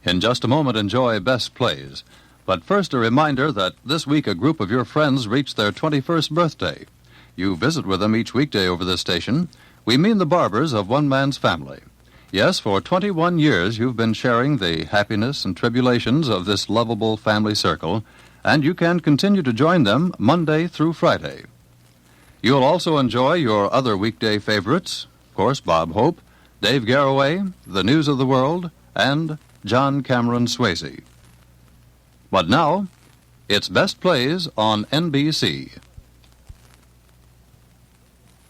In just a moment, enjoy Best Plays. But first, a reminder that this week a group of your friends reached their 21st birthday. You visit with them each weekday over this station. We mean the Barbers of one man's family. Yes, for 21 years you've been sharing the happiness and tribulations of this lovable family circle, and you can continue to join them Monday through Friday. You'll also enjoy your other weekday favorites, of course, Bob Hope, Dave Garroway, The News of the World, and John Cameron Swayze. But now, it's Best Plays on NBC.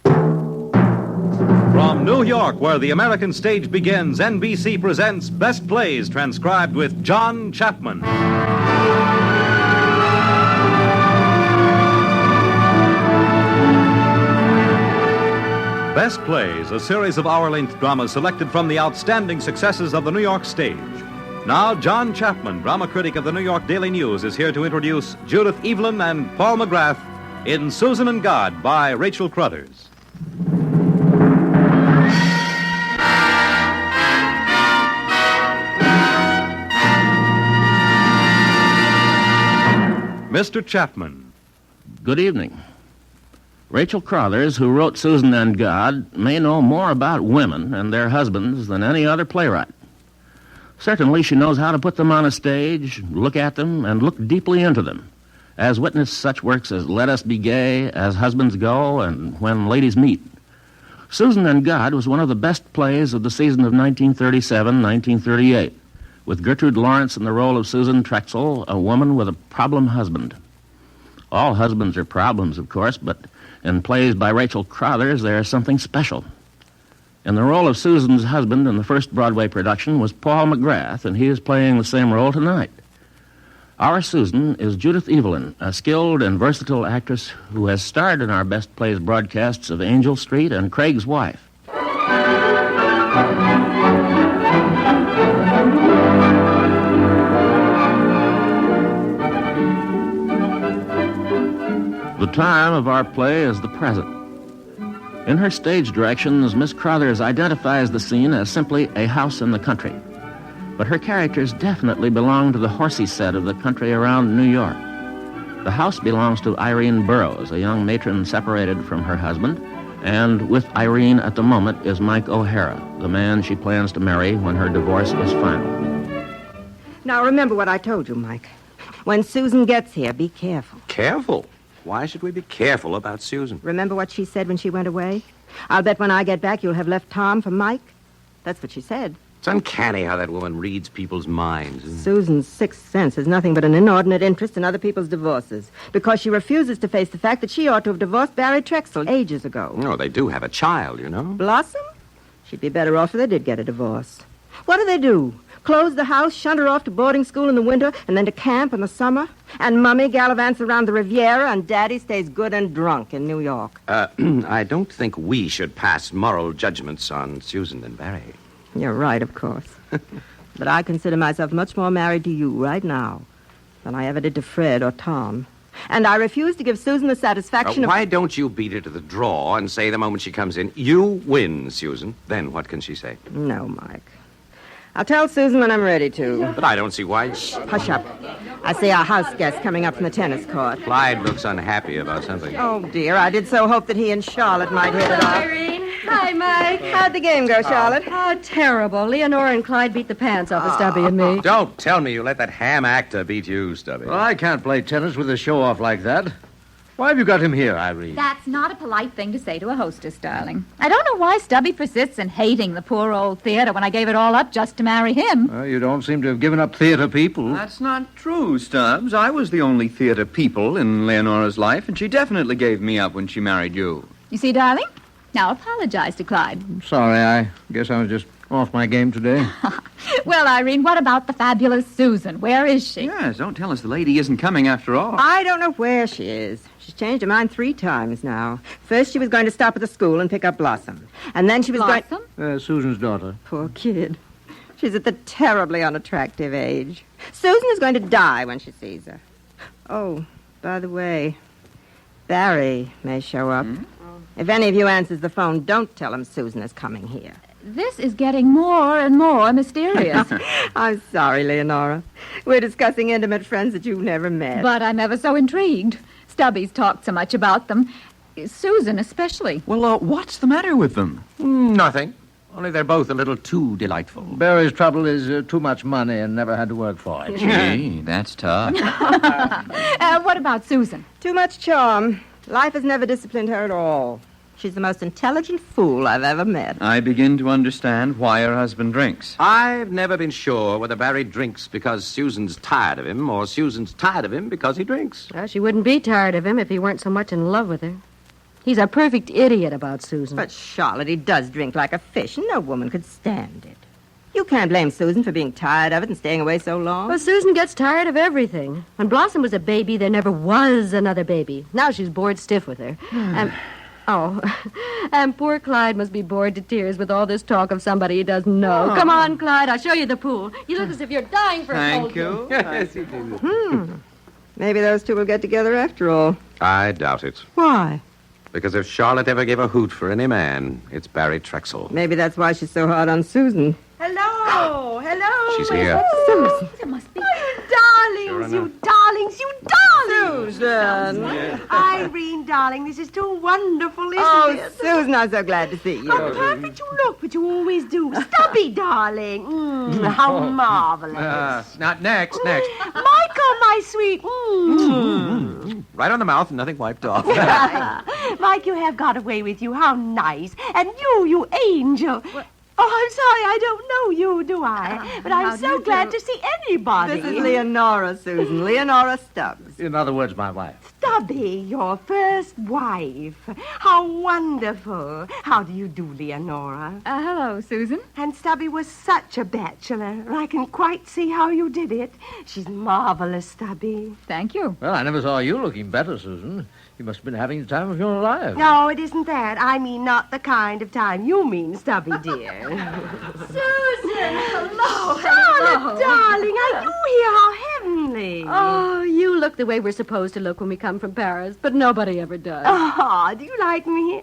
From New York, where the American stage begins, NBC presents Best Plays, transcribed with John Chapman. Best Plays, a series of hour-length dramas selected from the outstanding successes of the New York stage. Now, John Chapman, drama critic of the New York Daily News, is here to introduce Judith Evelyn and Paul McGrath in Susan and God by Rachel Crothers. Mr. Chapman. Good evening. Rachel Crothers, who wrote Susan and God, may know more about women and their husbands than any other playwright. Certainly she knows how to put them on a stage, look at them, and look deeply into them, as witness such works as Let Us Be Gay, As Husbands Go, and When Ladies Meet. Susan and God was one of the best plays of the season of 1937-1938, with Gertrude Lawrence in the role of Susan Trexel, a woman with a problem husband. All husbands are problems, of course, but in plays by Rachel Crothers, there is something special. In the role of Susan's husband in the first Broadway production was Paul McGrath, and he is playing the same role tonight. Our Susan is Judith Evelyn, a skilled and versatile actress who has starred in our Best Plays broadcasts of Angel Street and Craig's Wife. The time of our play is the present. In her stage directions, Miss Crothers identifies the scene as simply a house in the country. But her characters definitely belong to the horsey set of the country around New York. The house belongs to Irene Burroughs, a young matron separated from her husband, and with Irene at the moment is Mike O'Hara, the man she plans to marry when her divorce is final. Now, remember what I told you, Mike. When Susan gets here, be careful. Careful? Why should we be careful about Susan? Remember what she said when she went away? I'll bet when I get back you'll have left Tom for Mike. That's what she said. It's uncanny how that woman reads people's minds. Susan's sixth sense is nothing but an inordinate interest in other people's divorces, because she refuses to face the fact that she ought to have divorced Barrie Trexel ages ago. No, they do have a child, you know. Blossom? She'd be better off if they did get a divorce. What do? Close the house, shunt her off to boarding school in the winter, and then to camp in the summer? And Mummy gallivants around the Riviera, and Daddy stays good and drunk in New York. I don't think we should pass moral judgments on Susan and Barrie. You're right, of course. But I consider myself much more married to you right now than I ever did to Fred or Tom. And I refuse to give Susan the satisfaction of... Why don't you beat her to the draw and say the moment she comes in, you win, Susan? Then what can she say? No, Mike. I'll tell Susan when I'm ready to. But I don't see why... Shh, hush up. I see our house guest coming up from the tennis court. Clyde looks unhappy about something. Oh, dear, I did so hope that he and Charlotte might hit it off. Irene. Hi, Mike. How'd the game go, Charlotte? Oh, terrible. Leonora and Clyde beat the pants off of Stubby and me. Don't tell me you let that ham actor beat you, Stubby. Well, I can't play tennis with a show-off like that. Why have you got him here, Irene? That's not a polite thing to say to a hostess, darling. I don't know why Stubby persists in hating the poor old theater when I gave it all up just to marry him. You don't seem to have given up theater people. That's not true, Stubbs. I was the only theater people in Leonora's life, and she definitely gave me up when she married you. You see, darling? Now apologize to Clyde. Sorry, I guess I was just off my game today. Well, Irene, what about the fabulous Susan? Where is she? Yes, don't tell us the lady isn't coming after all. I don't know where she is. She's changed her mind 3 times now. First, she was going to stop at the school and pick up Blossom. And then she was Blossom? Susan's daughter. Poor kid. She's at the terribly unattractive age. Susan is going to die when she sees her. Oh, by the way, Barrie may show up. If any of you answers the phone, don't tell him Susan is coming here. This is getting more and more mysterious. I'm sorry, Leonora. We're discussing intimate friends that you've never met. But I'm ever so intrigued. Stubby's talked so much about them. Susan especially. Well, what's the matter with them? Nothing. Only they're both a little too delightful. Barry's trouble is too much money and never had to work for it. Gee, that's tough. What about Susan? Too much charm. Life has never disciplined her at all. She's the most intelligent fool I've ever met. I begin to understand why her husband drinks. I've never been sure whether Barrie drinks because Susan's tired of him or Susan's tired of him because he drinks. Well, she wouldn't be tired of him if he weren't so much in love with her. He's a perfect idiot about Susan. But, Charlotte, he does drink like a fish, and no woman could stand it. You can't blame Susan for being tired of it and staying away so long. Well, Susan gets tired of everything. When Blossom was a baby, there never was another baby. Now she's bored stiff with her. And poor Clyde must be bored to tears with all this talk of somebody he doesn't know. Oh. Come on, Clyde, I'll show you the pool. You look as if you're dying for a Thank cold you. Yes, you do. Maybe those two will get together after all. I doubt it. Why? Because if Charlotte ever gave a hoot for any man, it's Barrie Trexel. Maybe that's why she's so hard on Susan. Hello, hello. She's here. Susan. It must be. Darlings, you darlings, you darlings. Susan. Irene, darling, this is too wonderful, isn't Oh, it? Susan, I'm so glad to see you. How perfect you look, but you always do. Stubby, darling. How marvelous. Not next. Michael, my sweet. Right on the mouth and nothing wiped off. Mike, you have got away with you. How nice. And you angel. Oh, I'm sorry, I don't know you, do I? But I'm so glad to see anybody. This is Leonora, Susan. Leonora Stubbs. In other words, my wife. Stubby, your first wife. How wonderful. How do you do, Leonora? Hello, Susan. And Stubby was such a bachelor. I can quite see how you did it. She's marvelous, Stubby. Thank you. Well, I never saw you looking better, Susan. You must have been having the time of your life. No, it isn't that. I mean not the kind of time you mean, Stubby, dear. Susan! Hello! Charlotte, darling, are you here? How heavenly. Oh, you look the way we're supposed to look when we come from Paris, but nobody ever does. Oh, do you like me?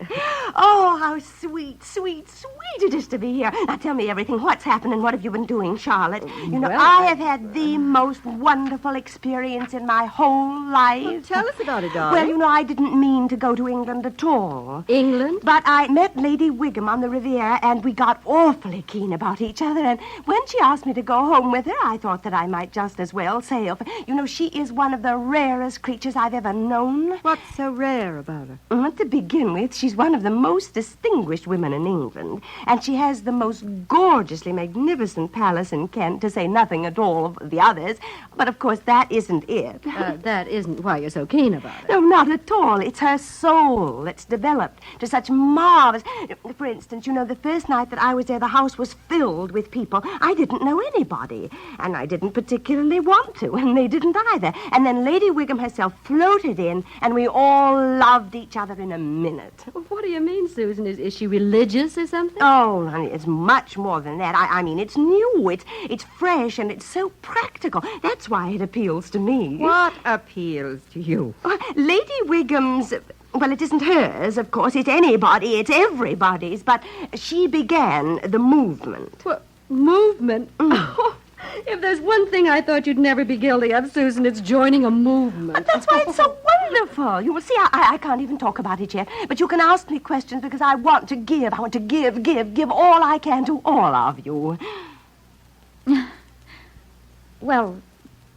Oh, how sweet, sweet, sweet it is to be here. Now, tell me everything. What's happened what have you been doing, Charlotte? You know, Well, I have had the most wonderful experience in my whole life. Well, tell us about it, darling. Well, you know, I didn't mean to go to England at all. England? But I met Lady Wigham on the Riviera, and we got awfully keen about each other. And when she asked me to go home with her, I thought that I might just as well sail. You know, she is one of the rarest creatures I've ever known. What's so rare about her? To begin with, she's one of the most distinguished women in England, and she has the most gorgeously magnificent palace in Kent, to say nothing at all of the others. But, of course, that isn't it. That isn't why you're so keen about it. No, not at all. It's her soul that's developed to such marvelous... For instance, you know, the first night that I was there, the house was filled with people. I didn't know anybody, and I didn't particularly want to, and they didn't either. And then Lady Wigham herself floated in, and we all loved each other in a minute. What do you mean, Susan? Is she religious or something? Oh, honey, it's much more than that. I mean, it's new, it's fresh, and it's so practical. That's why it appeals to me. What appeals to you? Lady Wigham's... Well, it isn't hers, of course. It's anybody. It's everybody's. But she began the movement. What, movement? Oh, if there's one thing I thought you'd never be guilty of, Susan, it's joining a movement. But that's why it's so wonderful. You will see, I can't even talk about it yet. But you can ask me questions because I want to give. I want to give all I can to all of you. Well,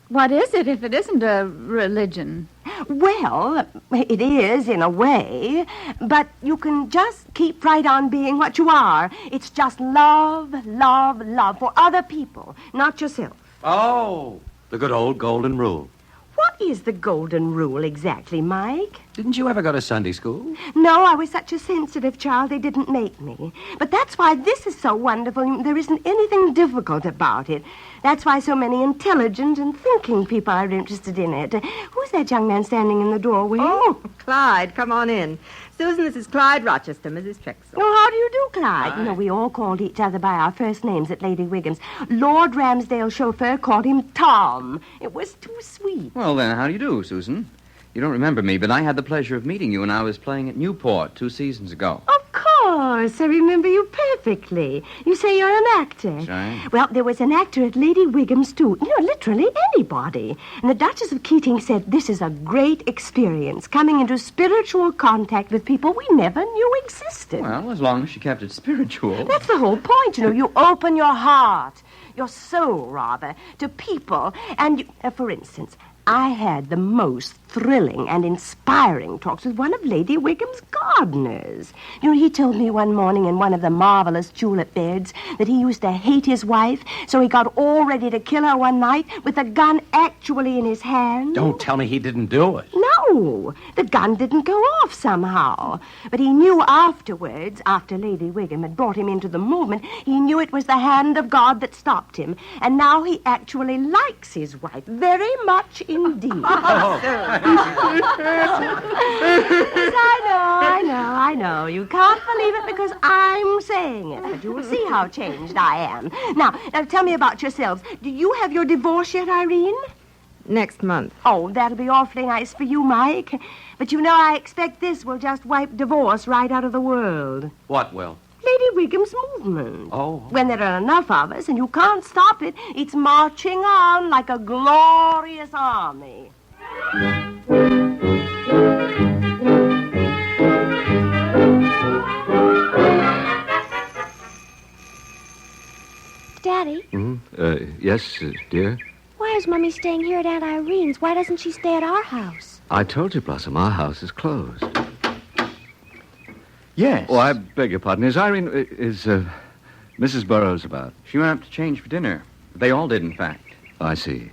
what is it if it isn't a religion? Well, it is in a way, but you can just keep right on being what you are. It's just love, love, love for other people, not yourself. Oh, the good old golden rule. What is the golden rule exactly, Mike? Didn't you ever go to Sunday school? No, I was such a sensitive child, they didn't make me. But that's why this is so wonderful. There isn't anything difficult about it. That's why so many intelligent and thinking people are interested in it. Who's that young man standing in the doorway? Oh, Clyde, come on in. Susan, this is Clyde Rochester, Mrs. Trexel. Oh, how do you do, Clyde? You know, we all called each other by our first names at Lady Wigham's. Lord Ramsdale's chauffeur called him Tom. It was too sweet. Well, then, how do you do, Susan? You don't remember me, but I had the pleasure of meeting you when I was playing at Newport 2 seasons ago. Of course. course. I remember you perfectly. You say you're an actor. Right. Well, there was an actor at Lady Wigham's, too. You know, literally anybody. And the Duchess of Keating said this is a great experience, coming into spiritual contact with people we never knew existed. Well, as long as she kept it spiritual. That's the whole point, you know. You open your heart, your soul, rather, to people. And, for instance, I had the most thrilling and inspiring talks with one of Lady Wigham's gardeners. You know, he told me one morning in one of the marvelous tulip beds that he used to hate his wife, so he got all ready to kill her one night with the gun actually in his hand. Don't tell me he didn't do it. No, the gun didn't go off somehow. But he knew afterwards, after Lady Wigham had brought him into the movement, he knew it was the hand of God that stopped him. And now he actually likes his wife very much indeed. I know. You can't believe it because I'm saying it. But you'll see how changed I am. Now, tell me about yourselves. Do you have your divorce yet, Irene? Next month. Oh, that'll be awfully nice for you, Mike. But you know, I expect this will just wipe divorce right out of the world. What will? Lady Wigham's movement. Oh. When there are enough of us and you can't stop it, it's marching on like a glorious army. Daddy? Yes, dear? Why is Mummy staying here at Aunt Irene's? Why doesn't she stay at our house? I told you, Blossom, our house is closed. Yes. Oh, I beg your pardon. Is Mrs. Burroughs about? She went up to change for dinner. They all did, in fact. I see.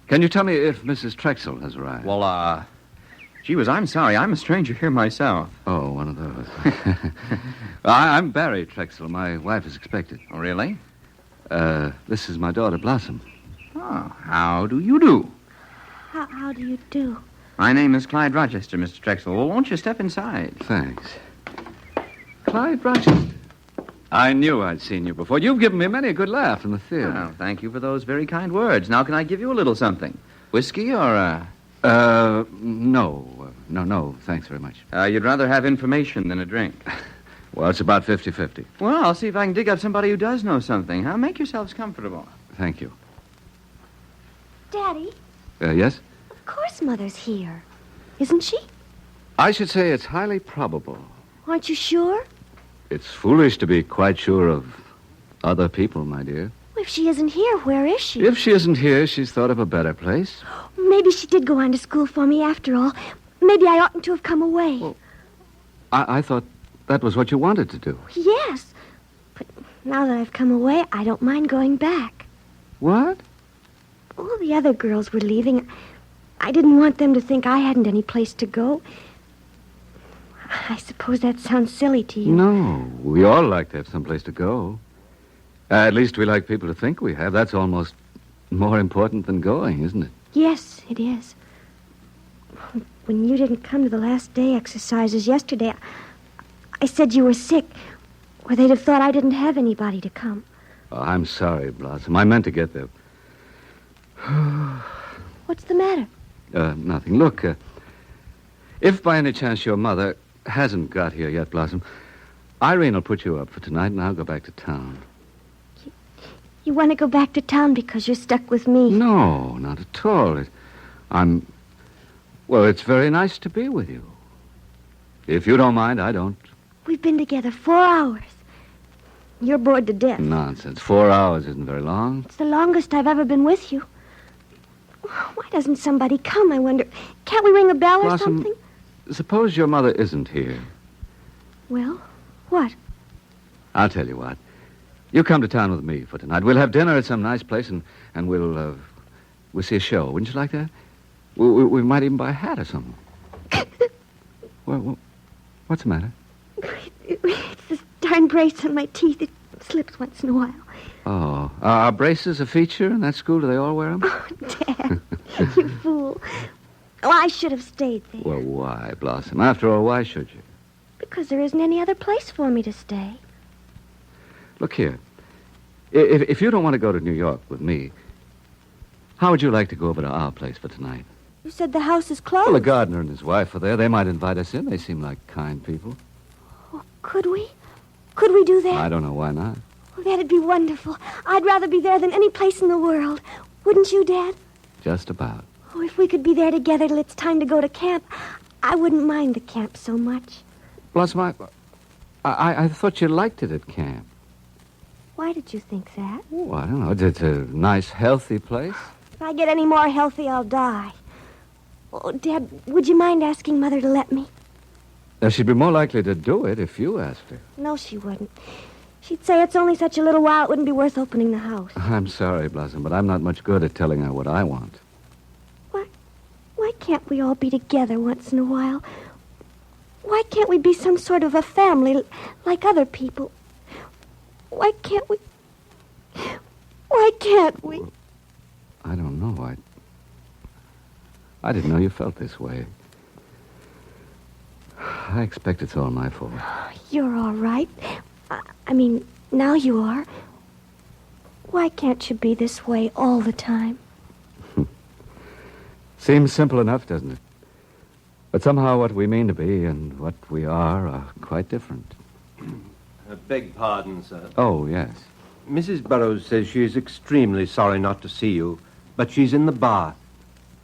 Can you tell me if Mrs. Trexel has arrived? Well, I'm sorry. I'm a stranger here myself. Oh, one of those. I'm Barrie Trexel. My wife is expected. Oh, really? This is my daughter, Blossom. Oh, how do you do? How do you do? My name is Clyde Rochester, Mr. Trexel. Well, won't you step inside? Thanks. Clyde Rochester. I knew I'd seen you before. You've given me many a good laugh in the theater. Well, thank you for those very kind words. Now, can I give you a little something? Whiskey or, No, thanks very much. You'd rather have information than a drink. Well, it's about 50-50. Well, I'll see if I can dig up somebody who does know something, huh? Make yourselves comfortable. Thank you. Daddy? Yes? Of course Mother's here. Isn't she? I should say it's highly probable. Aren't you sure? It's foolish to be quite sure of other people, my dear. Well, if she isn't here, where is she? If she isn't here, she's thought of a better place. Maybe she did go on to school for me after all. Maybe I oughtn't to have come away. Well, I thought that was what you wanted to do. Yes. But now that I've come away, I don't mind going back. What? All the other girls were leaving. I didn't want them to think I hadn't any place to go. I suppose that sounds silly to you. No, we all like to have someplace to go. At least we like people to think we have. That's almost more important than going, isn't it? Yes, it is. When you didn't come to the last day exercises yesterday, I said you were sick, or they'd have thought I didn't have anybody to come. Oh, I'm sorry, Blossom. I meant to get there. What's the matter? Nothing. Look, if by any chance your mother hasn't got here yet, Blossom, Irene will put you up for tonight, and I'll go back to town. You want to go back to town because you're stuck with me? No, not at all. Well, it's very nice to be with you. If you don't mind, I don't. We've been together 4 hours. You're bored to death. Nonsense. 4 hours isn't very long. It's the longest I've ever been with you. Why doesn't somebody come, I wonder? Can't we ring a bell or something? Suppose your mother isn't here. Well, what? I'll tell you what. You come to town with me for tonight. We'll have dinner at some nice place, and we'll see a show. Wouldn't you like that? We might even buy a hat or something. Well, what's the matter? It's this darn brace on my teeth. It slips once in a while. Oh, are braces a feature in that school? Do they all wear them? Oh, Dad, you fool. Oh, I should have stayed there. Well, why, Blossom? After all, why should you? Because there isn't any other place for me to stay. Look here. If you don't want to go to New York with me, how would you like to go over to our place for tonight? You said the house is closed. Well, the gardener and his wife are there. They might invite us in. They seem like kind people. Oh, Could we? Could we do that? I don't know why not. Oh, that'd be wonderful. I'd rather be there than any place in the world. Wouldn't you, Dad? Just about. Oh, if we could be there together till it's time to go to camp, I wouldn't mind the camp so much. Blossom, I thought you liked it at camp. Why did you think that? Oh, I don't know. It's a nice, healthy place. If I get any more healthy, I'll die. Oh, Dad, would you mind asking Mother to let me? Now, she'd be more likely to do it if you asked her. No, she wouldn't. She'd say it's only such a little while, it wouldn't be worth opening the house. I'm sorry, Blossom, but I'm not much good at telling her what I want. Why can't we all be together once in a while? Why can't we be some sort of a family like other people? Why can't we? Why can't we? I don't know. I didn't know you felt this way. I expect it's all my fault. You're all right. I mean, now you are. Why can't you be this way all the time? Seems simple enough, doesn't it? But somehow what we mean to be and what we are quite different. I beg pardon, sir. Oh, yes. Mrs. Burroughs says she is extremely sorry not to see you, but she's in the bath.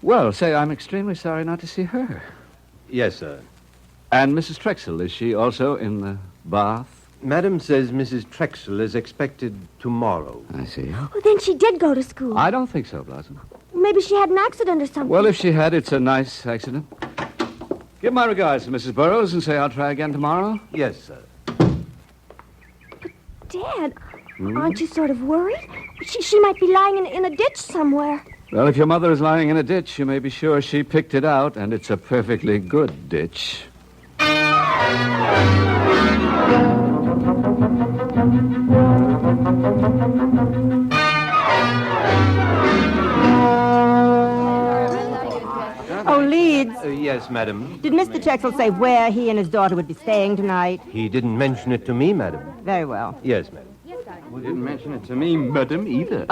Well, say I'm extremely sorry not to see her. Yes, sir. And Mrs. Trexel, is she also in the bath? Madam says Mrs. Trexel is expected tomorrow. I see. Oh, then she did go to school. I don't think so, Blossom. Maybe she had an accident or something. Well, if she had, it's a nice accident. Give my regards to Mrs. Burroughs and say I'll try again tomorrow. Yes, sir. But, Dad, aren't you sort of worried? She might be lying in a ditch somewhere. Well, if your mother is lying in a ditch, you may be sure she picked it out, and it's a perfectly good ditch. Oh, Leeds. Yes, madam. Did Mr. Trexel say where he and his daughter would be staying tonight? He didn't mention it to me, madam. Very well. Yes, madam. He didn't mention it to me, madam, either.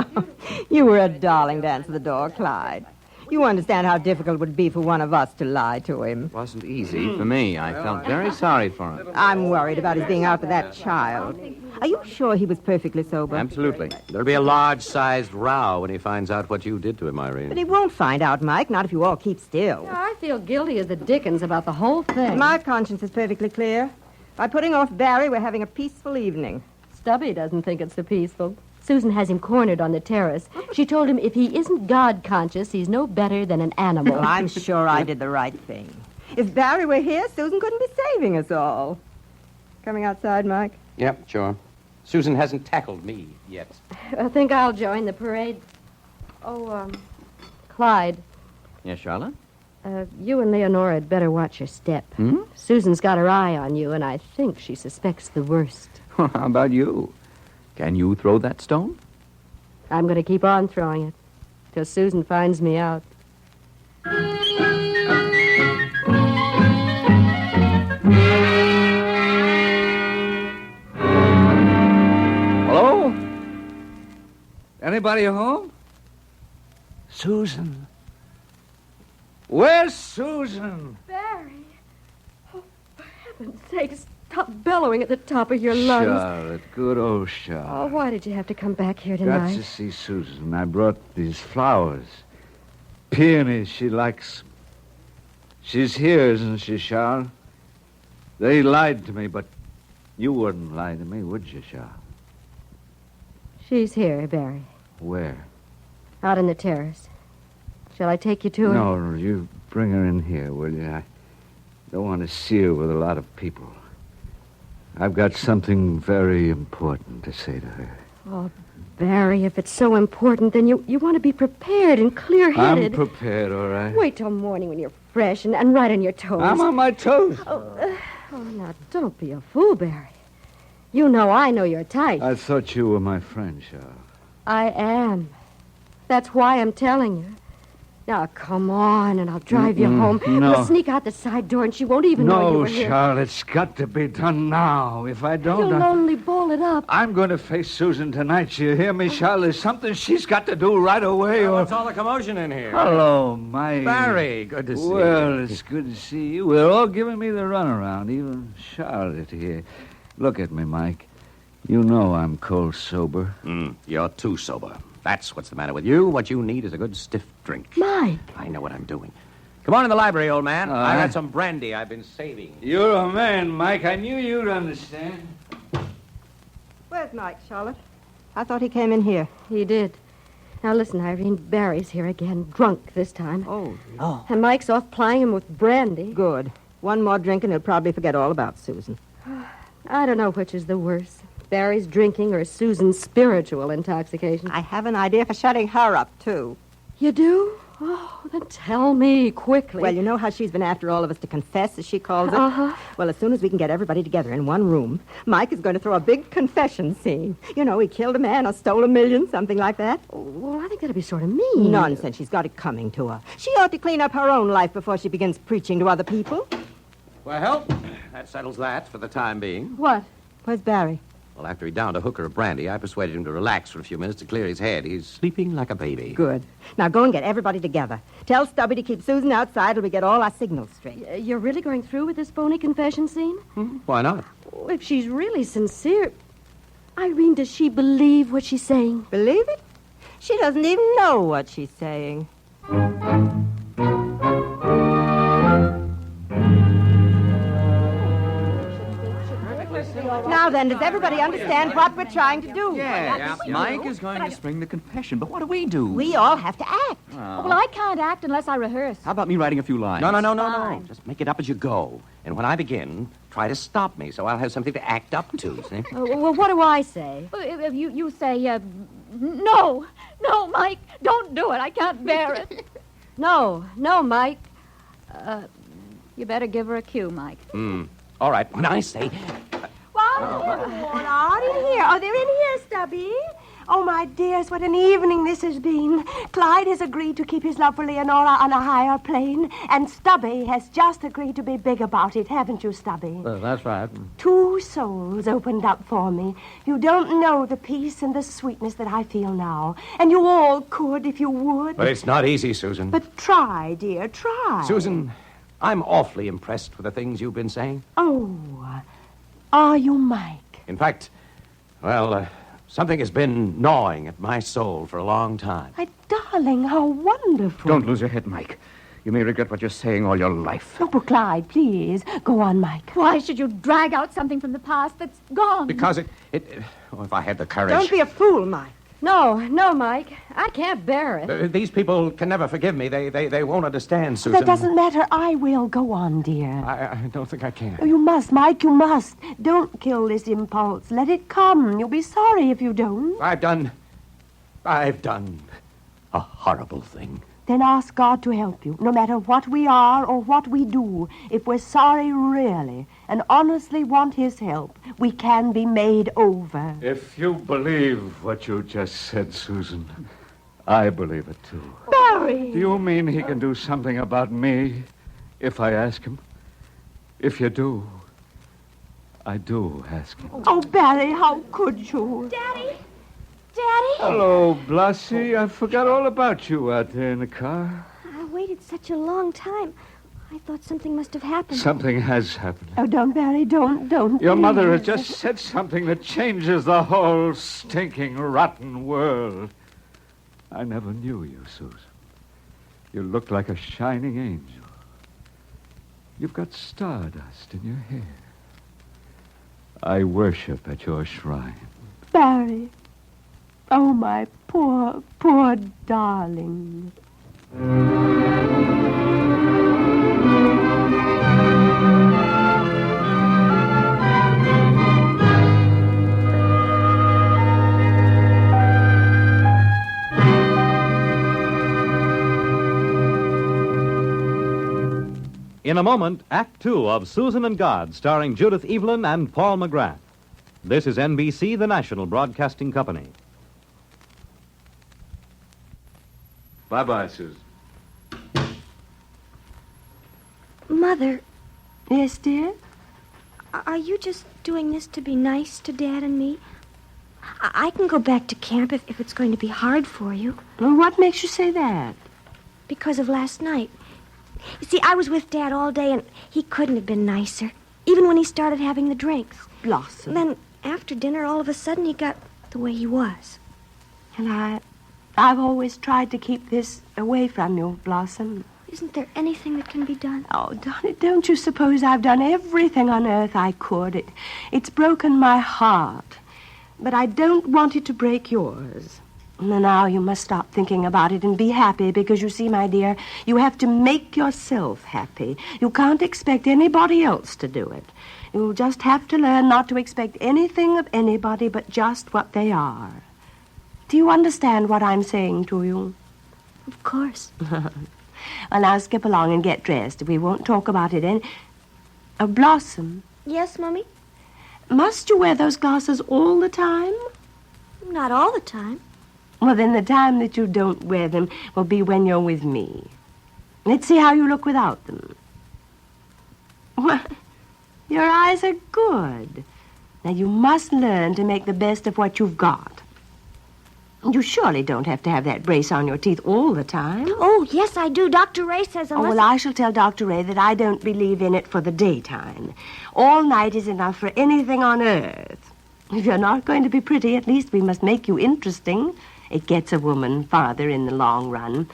You were a darling to answer the door, Clyde. You understand how difficult it would be for one of us to lie to him. It wasn't easy for me. I felt very sorry for him. I'm worried about his being out with that child. Are you sure he was perfectly sober? Absolutely. There'll be a large-sized row when he finds out what you did to him, Irene. But he won't find out, Mike, not if you all keep still. Yeah, I feel guilty as the dickens about the whole thing. My conscience is perfectly clear. By putting off Barrie, we're having a peaceful evening. Stubby doesn't think it's so peaceful. Susan has him cornered on the terrace. She told him if he isn't God-conscious, he's no better than an animal. Well, I'm sure I did the right thing. If Barrie were here, Susan couldn't be saving us all. Coming outside, Mike? Yep, sure. Susan hasn't tackled me yet. I think I'll join the parade. Oh, Clyde. Yes, Charlotte? You and Leonora had better watch your step. Susan's got her eye on you, and I think she suspects the worst. How about you? Can you throw that stone? I'm going to keep on throwing it till Susan finds me out. Hello? Anybody home? Susan. Where's Susan? Barrie. Oh, for heaven's sake, stop bellowing at the top of your lungs. Charlotte, good old Charlotte. Oh, why did you have to come back here Got tonight? to see Susan. I brought these flowers. Peonies, she likes. She's here, isn't she, Charlotte? They lied to me, but you wouldn't lie to me, would you, Charlotte? She's here, Barrie. Where? Out on the terrace. Shall I take you to her? No, you bring her in here, will you? I don't want to see her with a lot of people. I've got something very important to say to her. Oh, Barrie, if it's so important, then you want to be prepared and clear-headed. I'm prepared, all right. Wait till morning when you're fresh and right on your toes. I'm on my toes. Oh, now, don't be a fool, Barrie. You know I know your type. I thought you were my friend, Charlotte. I am. That's why I'm telling you. Now, come on, and I'll drive you home. No. We'll sneak out the side door, and she won't even know you were here. No, Charlotte, it's got to be done now. If I don't... You'll only ball it up. I'm going to face Susan tonight. You hear me, Charlotte? There's something she's got to do right away, or... What's all the commotion in here? Hello, Mike. Barrie, good to see you. Well, it's good to see you. We're all giving me the runaround, even Charlotte here. Look at me, Mike. You know I'm cold sober. You're too sober. That's what's the matter with you. What you need is a good stiff drink. Mike. I know what I'm doing. Come on in the library, old man. I got some brandy I've been saving. You're a man, Mike. I knew you'd understand. Where's Mike, Charlotte? I thought he came in here. He did. Now listen, Irene, Barry's here again, drunk this time. Oh. And Mike's off plying him with brandy. Good. One more drink and he'll probably forget all about Susan. I don't know which is the worse, Barry's drinking or Susan's spiritual intoxication. I have an idea for shutting her up, too. You do? Oh, then tell me quickly. Well, you know how she's been after all of us to confess, as she calls it? Uh-huh. Well, as soon as we can get everybody together in one room, Mike is going to throw a big confession scene. You know, he killed a man or stole $1 million, something like that. Well, I think that'd be sort of mean. Nonsense. She's got it coming to her. She ought to clean up her own life before she begins preaching to other people. Well, that settles that for the time being. What? Where's Barrie? Well, after he downed a hooker of brandy, I persuaded him to relax for a few minutes to clear his head. He's sleeping like a baby. Good. Now go and get everybody together. Tell Stubby to keep Susan outside till we get all our signals straight. You're really going through with this phony confession scene? Why not? Oh, if she's really sincere... Irene, does she believe what she's saying? Believe it? She doesn't even know what she's saying. Now then, does everybody understand what we're trying to do? Yes. Mike is going to spring the confession, but what do? We all have to act. Well, I can't act unless I rehearse. How about me writing a few lines? No. Just make it up as you go. And when I begin, try to stop me so I'll have something to act up to, see? Well, what do I say? You say, no, Mike, don't do it. I can't bear it. No, Mike. You better give her a cue, Mike. All right, when I say... Are in here? Oh, they're in here, Stubby. Oh, my dears, what an evening this has been. Clyde has agreed to keep his love for Leonora on a higher plane, and Stubby has just agreed to be big about it, haven't you, Stubby? Well, that's right. 2 souls opened up for me. You don't know the peace and the sweetness that I feel now, and you all could if you would. But it's not easy, Susan. But try, dear, try. Susan, I'm awfully impressed with the things you've been saying. Oh, are you, Mike? In fact, well, something has been gnawing at my soul for a long time. My darling, how wonderful. Don't lose your head, Mike. You may regret what you're saying all your life. Oh, but Clyde, please, go on, Mike. Why should you drag out something from the past that's gone? Because if I had the courage... Don't be a fool, Mike. No, Mike. I can't bear it. These people can never forgive me. They won't understand, Susan. That doesn't matter. I will. Go on, dear. I don't think I can. Oh, you must, Mike, you must. Don't kill this impulse. Let it come. You'll be sorry if you don't. I've done a horrible thing. Then ask God to help you, no matter what we are or what we do. If we're sorry really and honestly want his help, we can be made over. If you believe what you just said, Susan, I believe it too. Barrie! Do you mean he can do something about me if I ask him? If you do, I do ask him. Oh, Barrie, how could you? Daddy? Hello, Blasi. I forgot all about you out there in the car. I waited such a long time. I thought something must have happened. Something has happened. Oh, don't, Barrie, don't. Your please. mother has just said something that changes the whole stinking, rotten world. I never knew you, Susan. You look like a shining angel. You've got stardust in your hair. I worship at your shrine. Barrie. Oh, my poor, poor darling. In a moment, Act Two of Susan and God, starring Judith Evelyn and Paul McGrath. This is NBC, the national broadcasting company. Bye-bye, Susan. Mother, Yes, dear? are you just doing this to be nice to Dad and me? I can go back to camp if it's going to be hard for you. Well, what makes you say that? Because of last night. You see, I was with Dad all day, and he couldn't have been nicer. even when he started having the drinks. Blossom. Then, after dinner, all of a sudden, he got the way he was. And I've always tried to keep this away from you, Blossom. Isn't there anything that can be done? Oh, don't you suppose I've done everything on earth I could? It's broken my heart. But I don't want it to break yours. Now you must stop thinking about it and be happy because, you see, my dear, you have to make yourself happy. You can't expect anybody else to do it. You'll just have to learn not to expect anything of anybody but just what they are. Do you understand what I'm saying to you? Of course. Well, now skip along and get dressed. We won't talk about it any... Blossom. Yes, Mummy? Must you wear those glasses all the time? Not all the time. Well, then the time that you don't wear them will be when you're with me. Let's see how you look without them. Well, your eyes are good. Now, you must learn to make the best of what you've got. You surely don't have to have that brace on your teeth all the time. Oh, yes, I do. Dr. Ray says Oh, well, I shall tell Dr. Ray that I don't believe in it for the daytime. All night is enough for anything on earth. If you're not going to be pretty, at least we must make you interesting. It gets a woman farther in the long run.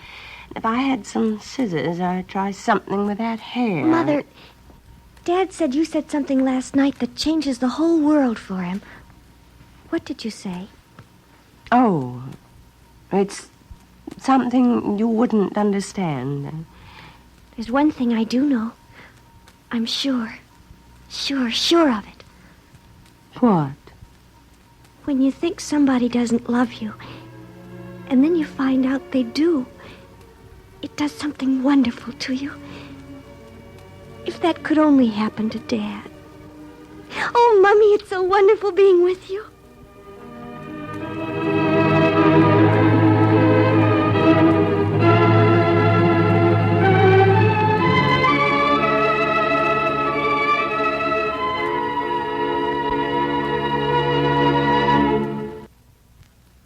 If I had some scissors, I'd try something with that hair. Mother, Dad said you said something last night that changes the whole world for him. What did you say? Oh, it's something you wouldn't understand. There's one thing I do know. I'm sure of it. What? When you think somebody doesn't love you, and then you find out they do, it does something wonderful to you. If that could only happen to Dad. Oh, Mummy, it's so wonderful being with you.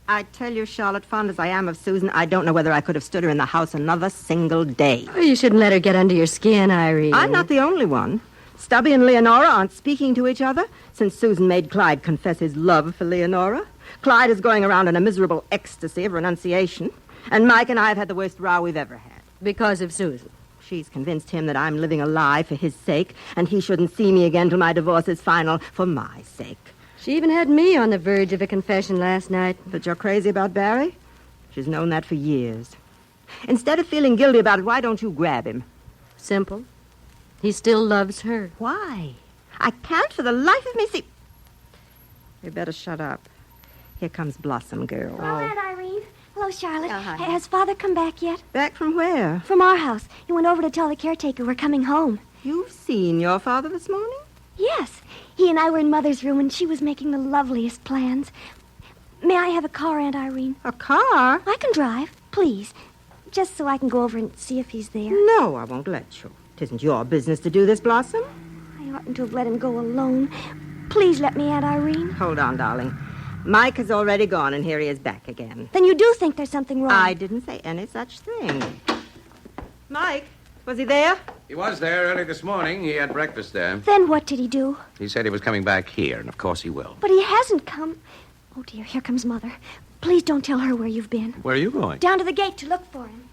I tell you, Charlotte, fond as I am of Susan, I don't know whether I could have stood her in the house another single day. Oh, you shouldn't let her get under your skin, Irene. I'm not the only one. Stubby and Leonora aren't speaking to each other since Susan made Clyde confess his love for Leonora. Clyde is going around in a miserable ecstasy of renunciation. And Mike and I have had the worst row we've ever had. Because of Susan. She's convinced him that I'm living a lie for his sake, and he shouldn't see me again till my divorce is final for my sake. She even had me on the verge of a confession last night. That you're crazy about Barrie? She's known that for years. Instead of feeling guilty about it, why don't you grab him? Simple. He still loves her. Why? I can't for the life of me see... You better shut up. Here comes Blossom Girl. Hello, Aunt Irene. Hello, Charlotte. Oh, hi. Has Father come back yet? Back from where? From our house. He went over to tell the caretaker we're coming home. You've seen your father this morning? Yes. He and I were in Mother's room, and she was making the loveliest plans. May I have a car, Aunt Irene? A car? I can drive, please. Just so I can go over and see if he's there. No, I won't let you. It isn't your business to do this, Blossom. I oughtn't to have let him go alone. Please let me, Aunt Irene. Hold on, darling. Mike has already gone, and here he is back again. Then you do think there's something wrong? I didn't say any such thing. Mike, was he there? He was there early this morning. He had breakfast there. Then what did he do? He said he was coming back here, and of course he will. But he hasn't come. Oh, dear, here comes Mother. Please don't tell her where you've been. Where are you going? Down to the gate to look for him.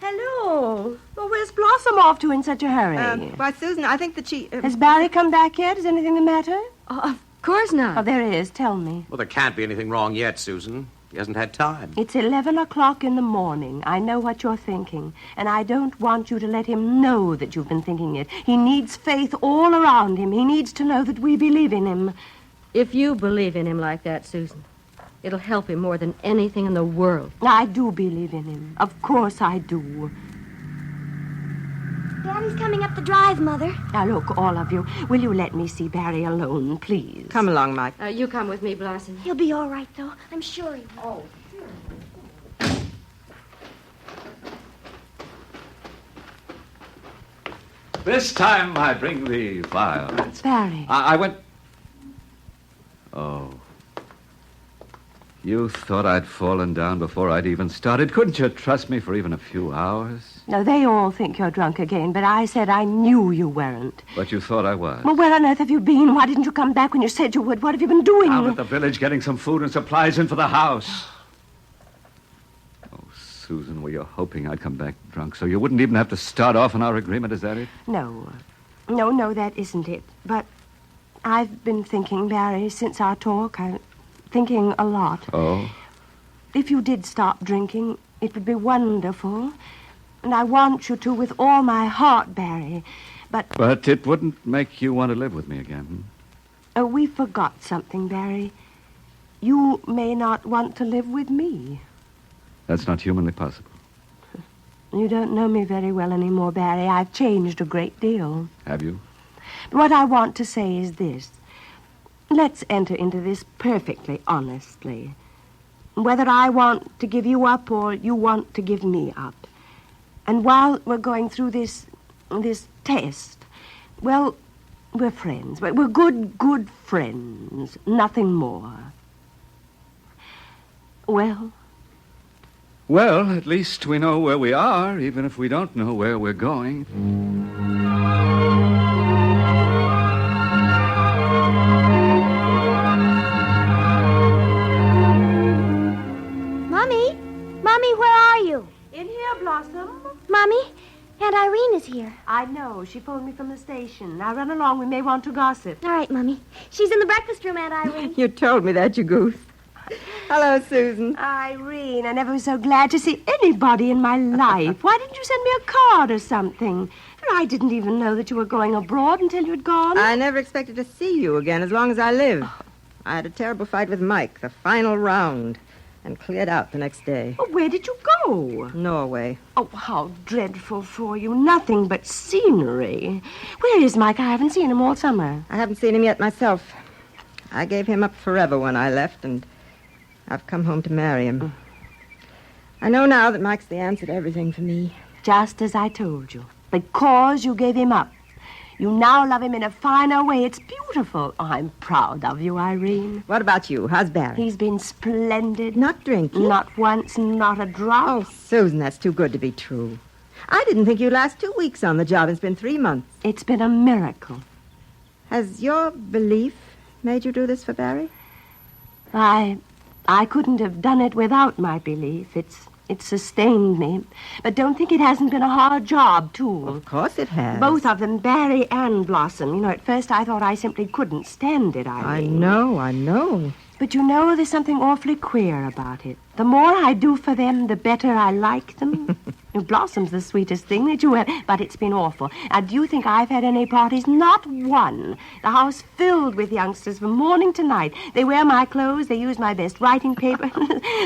Hello. Well, where's Blossom off to in such a hurry? Why, Susan, I think that she... Has Barrie come back yet? Is anything the matter? Of course not. Oh, there is. Tell me. Well, there can't be anything wrong yet, Susan. He hasn't had time. It's 11 o'clock in the morning. I know what you're thinking, and I don't want you to let him know that you've been thinking it. He needs faith all around him. He needs to know that we believe in him. If you believe in him like that, Susan, it'll help him more than anything in the world. I do believe in him. Of course I do. Daddy's coming up the drive, Mother. Now, look, all of you, will you let me see Barrie alone, please? Come along, Mike. You come with me, Blossom. He'll be all right, though. I'm sure he will. Oh. This time I bring the violets. Barrie. I went... Oh. You thought I'd fallen down before I'd even started. Couldn't you trust me for even a few hours? No, they all think you're drunk again, but I said I knew you weren't. But you thought I was. Well, where on earth have you been? Why didn't you come back when you said you would? What have you been doing? Out at the village getting some food and supplies in for the house. Oh, Susan, were you hoping I'd come back drunk so you wouldn't even have to start off on our agreement? Is that it? No, that isn't it. But I've been thinking, Barrie, since our talk. I'm thinking a lot. Oh? If you did stop drinking, it would be wonderful. And I want you to with all my heart, Barrie. But it wouldn't make you want to live with me again. We forgot something, Barrie. You may not want to live with me. That's not humanly possible. You don't know me very well anymore, Barrie. I've changed a great deal. Have you? But what I want to say is this. Let's enter into this perfectly honestly. Whether I want to give you up or you want to give me up. And while we're going through this test, well, we're friends. We're good friends. Nothing more. Well? Well, at least we know where we are, even if we don't know where we're going. Mommy, where are you? In here, Blossom. Mommy, Aunt Irene is here. I know. She phoned me from the station. Now run along. We may want to gossip. All right, Mommy. She's in the breakfast room, Aunt Irene. You told me that, you goose. Hello, Susan. Irene, I never was so glad to see anybody in my life. Why didn't you send me a card or something? I didn't even know that you were going abroad until you'd gone. I never expected to see you again as long as I lived. I had a terrible fight with Mike, the final round, and cleared out the next day. Oh, where did you go? Norway. Oh, how dreadful for you. Nothing but scenery. Where is Mike? I haven't seen him all summer. I haven't seen him yet myself. I gave him up forever when I left, and I've come home to marry him. I know now that Mike's the answer to everything for me. Just as I told you. Because you gave him up. You now love him in a finer way. It's beautiful. Oh, I'm proud of you, Irene. What about you? How's Barrie? He's been splendid. Not drinking? Not once, not a drop. Oh, Susan, that's too good to be true. I didn't think you'd last 2 weeks on the job. It's been 3 months. It's been a miracle. Has your belief made you do this for Barrie? I couldn't have done it without my belief. It's sustained me. But don't think it hasn't been a hard job, too. Of course it has. Both of them, Barrie and Blossom. You know, at first I thought I simply couldn't stand it, Irene. I know. But you know, there's something awfully queer about it. The more I do for them, the better I like them. Blossom's the sweetest thing that you have, but it's been awful. Now, do you think I've had any parties? Not one. The house filled with youngsters from morning to night. They wear my clothes, they use my best writing paper.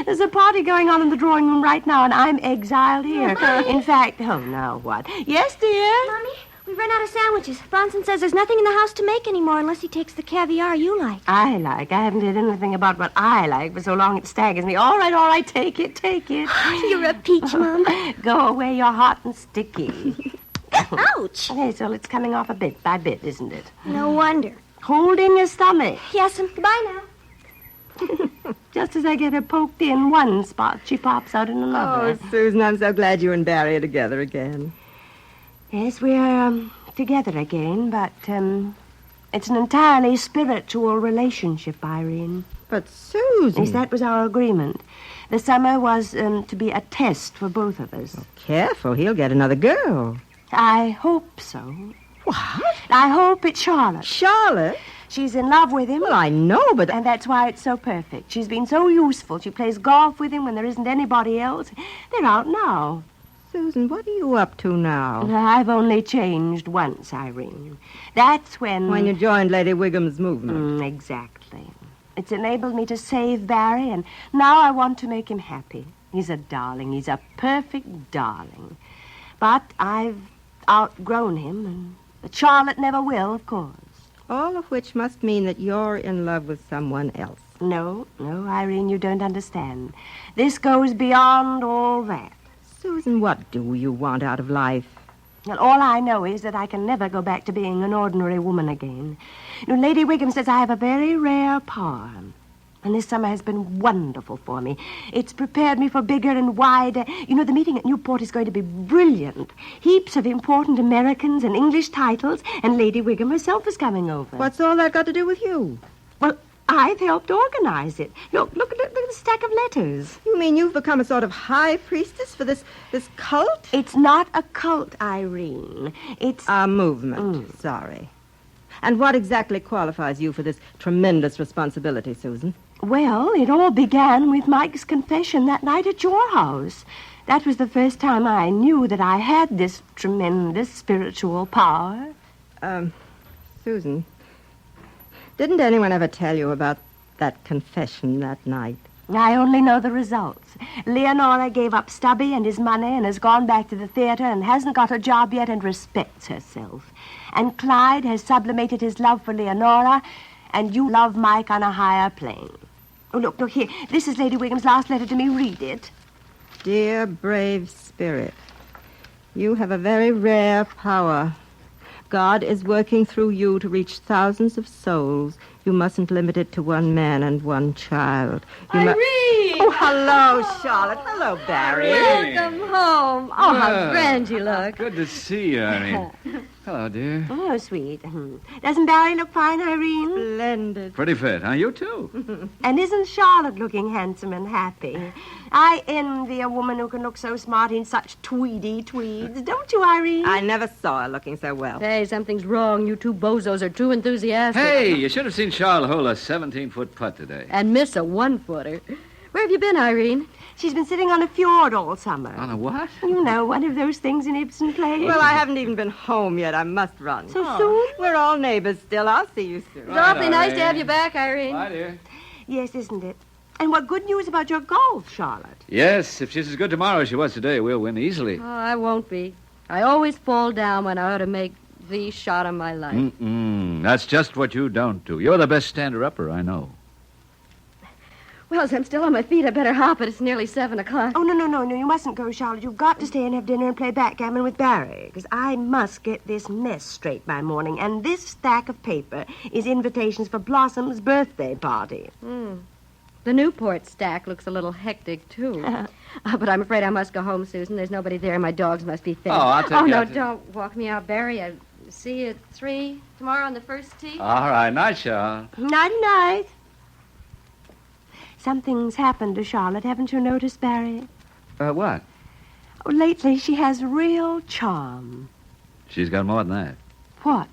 There's a party going on in the drawing room right now, and I'm exiled here. In fact, oh, now what? Yes, dear? Mommy, we've run out of sandwiches. Bronson says there's nothing in the house to make anymore unless he takes the caviar you like. I haven't heard anything about what I like for so long it staggers me. All right, take it. You're a peach, Mom. Go away, you're hot and sticky. Ouch. Yes, well, it's coming off a bit by bit, isn't it? No wonder. Hold in your stomach. Yes'm. Goodbye now. Just as I get her poked in one spot, she pops out in another. Oh, Susan, I'm so glad you and Barrie are together again. Yes, we're together again, but it's an entirely spiritual relationship, Irene. But, Susan... Yes, that was our agreement. The summer was to be a test for both of us. Oh, careful, he'll get another girl. I hope so. What? I hope it's Charlotte. Charlotte? She's in love with him. Well, I know, but... And that's why it's so perfect. She's been so useful. She plays golf with him when there isn't anybody else. They're out now. Susan, what are you up to now? I've only changed once, Irene. That's when... When you joined Lady Wigham's movement. Exactly. It's enabled me to save Barrie, and now I want to make him happy. He's a darling. He's a perfect darling. But I've outgrown him, and Charlotte never will, of course. All of which must mean that you're in love with someone else. No, Irene, you don't understand. This goes beyond all that. Susan, what do you want out of life? Well, all I know is that I can never go back to being an ordinary woman again. You know, Lady Wigham says I have a very rare power. And this summer has been wonderful for me. It's prepared me for bigger and wider. You know, the meeting at Newport is going to be brilliant. Heaps of important Americans and English titles, and Lady Wiggum herself is coming over. What's all that got to do with you? Well, I've helped organize it. Look at the stack of letters. You mean you've become a sort of high priestess for this cult? It's not a cult, Irene. It's a movement. Sorry. And what exactly qualifies you for this tremendous responsibility, Susan? Well, it all began with Mike's confession that night at your house. That was the first time I knew that I had this tremendous spiritual power. Susan, didn't anyone ever tell you about that confession that night? I only know the results. Leonora gave up Stubby and his money and has gone back to the theater and hasn't got a job yet and respects herself. And Clyde has sublimated his love for Leonora, and you love Mike on a higher plane. Oh, look here. This is Lady Wiggum's last letter to me. Read it. Dear brave spirit, you have a very rare power. God is working through you to reach thousands of souls. You mustn't limit it to one man and one child. Irene! Oh, hello, Charlotte. Hello, Barrie. Welcome home. Oh, how grand you look. Good to see you, Irene. Hello, dear. Oh, sweet. Doesn't Barrie look fine, Irene? Splendid. Pretty fit, huh? You too. And isn't Charlotte looking handsome and happy? I envy a woman who can look so smart in such tweedy tweeds. Don't you, Irene? I never saw her looking so well. Hey, something's wrong. You two bozos are too enthusiastic. Hey, you should have seen Charlotte hole a 17-foot putt today. And miss a 1-footer. Where have you been, Irene? She's been sitting on a fjord all summer. On a what? You know, one of those things in Ibsen plays. Well, I haven't even been home yet. I must run. So soon? We're all neighbors still. I'll see you soon. It's awfully nice to have you back, Irene. Bye, dear. Yes, isn't it? And what good news about your golf, Charlotte? Yes, if she's as good tomorrow as she was today, we'll win easily. Oh, I won't be. I always fall down when I ought to make the shot of my life. That's just what you don't do. You're the best stander-upper I know. Well, as I'm still on my feet, I better hop, but it's nearly 7 o'clock. Oh, no, you mustn't go, Charlotte. You've got to stay and have dinner and play backgammon with Barrie, because I must get this mess straight by morning. And this stack of paper is invitations for Blossom's birthday party. The Newport stack looks a little hectic, too. But I'm afraid I must go home, Susan. There's nobody there, and my dogs must be fed. Oh, I'll take you. Oh, no, out to... don't walk me out, Barrie. I'll see you at 3 tomorrow on the first tee. All right, night, Charlotte. Night-night. Something's happened to Charlotte, haven't you noticed, Barrie? What? Oh, lately, she has real charm. She's got more than that. What?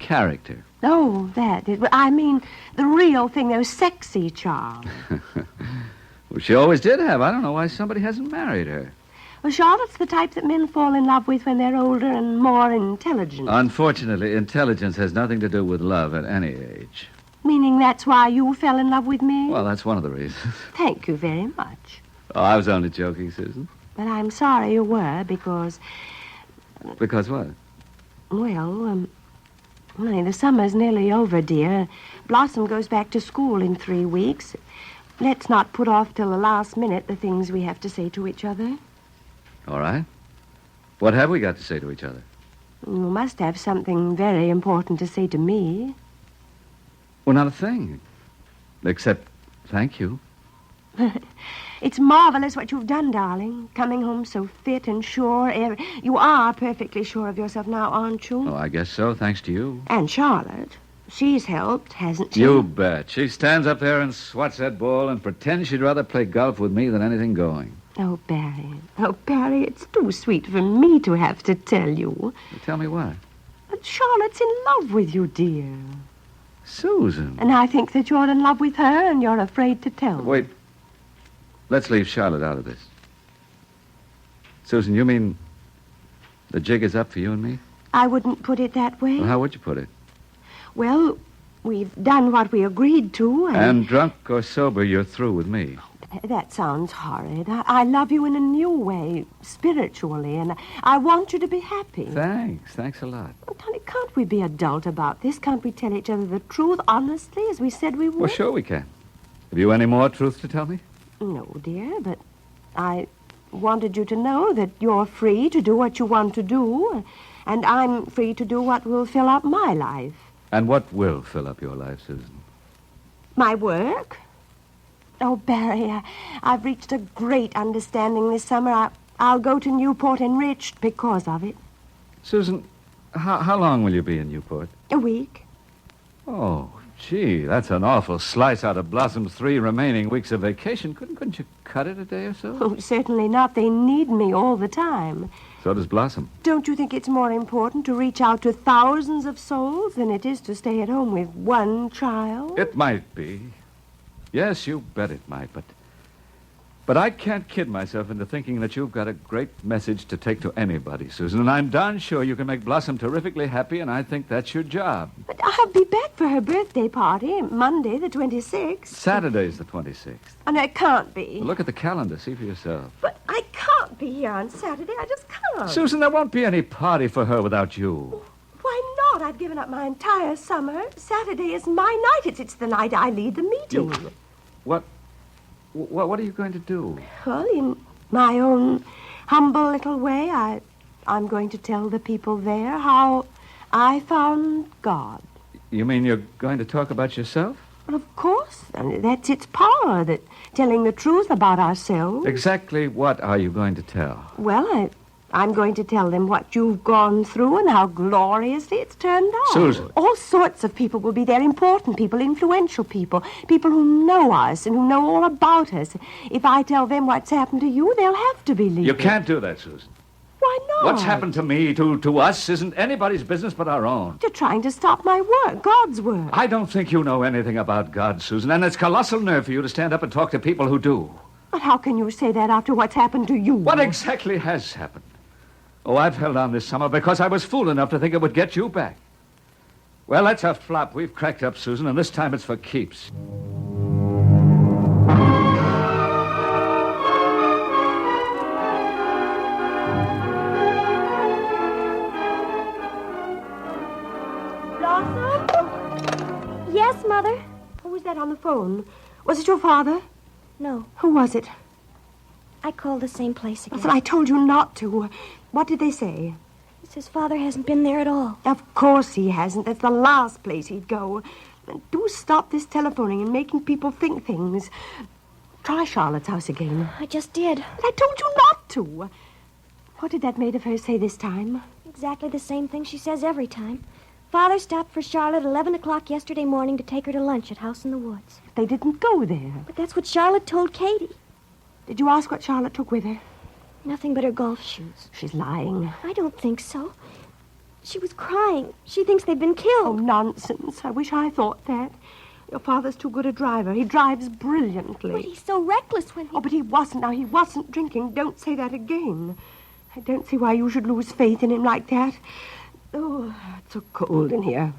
Character. Oh, that. I mean, the real thing, though, sexy charm. Well, she always did have. I don't know why somebody hasn't married her. Well, Charlotte's the type that men fall in love with when they're older and more intelligent. Unfortunately, intelligence has nothing to do with love at any age. Meaning that's why you fell in love with me? Well, that's one of the reasons. Thank you very much. Oh, I was only joking, Susan. But I'm sorry you were, because... Because what? Well, the summer's nearly over, dear. Blossom goes back to school in 3 weeks. Let's not put off till the last minute the things we have to say to each other. All right. What have we got to say to each other? You must have something very important to say to me. Well, not a thing. Except thank you. It's marvelous what you've done, darling. Coming home so fit and sure. You are perfectly sure of yourself now, aren't you? Oh, I guess so, thanks to you. And Charlotte. She's helped, hasn't she? You bet. She stands up there and swats that ball and pretends she'd rather play golf with me than anything going. Oh, Barrie, it's too sweet for me to have to tell you. Tell me what? But Charlotte's in love with you, dear. Susan. And I think that you're in love with her and you're afraid to tell. Wait. Let's leave Charlotte out of this. Susan, you mean the jig is up for you and me? I wouldn't put it that way. Well, how would you put it? Well, we've done what we agreed to, And drunk or sober, you're through with me. That sounds horrid. I love you in a new way, spiritually, and I want you to be happy. Thanks a lot. Oh, Tony, can't we be adult about this? Can't we tell each other the truth honestly, as we said we would? Well, sure we can. Have you any more truth to tell me? No, dear, but I wanted you to know that you're free to do what you want to do, and I'm free to do what will fill up my life. And what will fill up your life, Susan? My work? Oh, Barrie, I've reached a great understanding this summer. I'll go to Newport enriched because of it. Susan, how long will you be in Newport? A week. Oh, gee, that's an awful slice out of Blossom's 3 remaining weeks of vacation. Couldn't you cut it a day or so? Oh, certainly not. They need me all the time. So does Blossom. Don't you think it's more important to reach out to thousands of souls than it is to stay at home with one child? It might be. Yes, you bet it might, but I can't kid myself into thinking that you've got a great message to take to anybody, Susan, and I'm darn sure you can make Blossom terrifically happy, and I think that's your job. But I'll be back for her birthday party, Monday the 26th. Saturday's the 26th. Oh, no, it can't be. Well, look at the calendar. See for yourself. But I can't be here on Saturday. I just can't. Susan, there won't be any party for her without you. Why not? I've given up my entire summer. Saturday is my night. It's the night I lead the meeting. What are you going to do? Well, in my own humble little way, I'm going to tell the people there how I found God. You mean you're going to talk about yourself? Well, of course. I mean, that's its power, that telling the truth about ourselves. Exactly what are you going to tell? Well, I'm going to tell them what you've gone through and how gloriously it's turned out. Susan. All sorts of people will be there, important people, influential people, people who know us and who know all about us. If I tell them what's happened to you, they'll have to believe You it. can't do that, Susan. Why not? What's happened to me, to us, isn't anybody's business but our own. You're trying to stop my work, God's work. I don't think you know anything about God, Susan, and it's colossal nerve for you to stand up and talk to people who do. But how can you say that after what's happened to you? What exactly has happened? Oh, I've held on this summer because I was fool enough to think it would get you back. Well, that's a flop. We've cracked up, Susan, and this time it's for keeps. Blossom? Yes, Mother? Who was that on the phone? Was it your father? No. Who was it? I called the same place again. Listen, I told you not to. What did they say? He says Father hasn't been there at all. Of course he hasn't. That's the last place he'd go. Do stop this telephoning and making people think things. Try Charlotte's house again. I just did. But I told you not to. What did that maid of hers say this time? Exactly the same thing she says every time. Father stopped for Charlotte at 11 o'clock yesterday morning to take her to lunch at House in the Woods. They didn't go there. But that's what Charlotte told Katie. Did you ask what Charlotte took with her? Nothing but her golf shoes. She's lying. I don't think so. She was crying. She thinks they've been killed. Oh, nonsense. I wish I thought that. Your father's too good a driver. He drives brilliantly. But he's so reckless when he... Oh, but he wasn't. Now, he wasn't drinking. Don't say that again. I don't see why you should lose faith in him like that. Oh, it's so cold in here.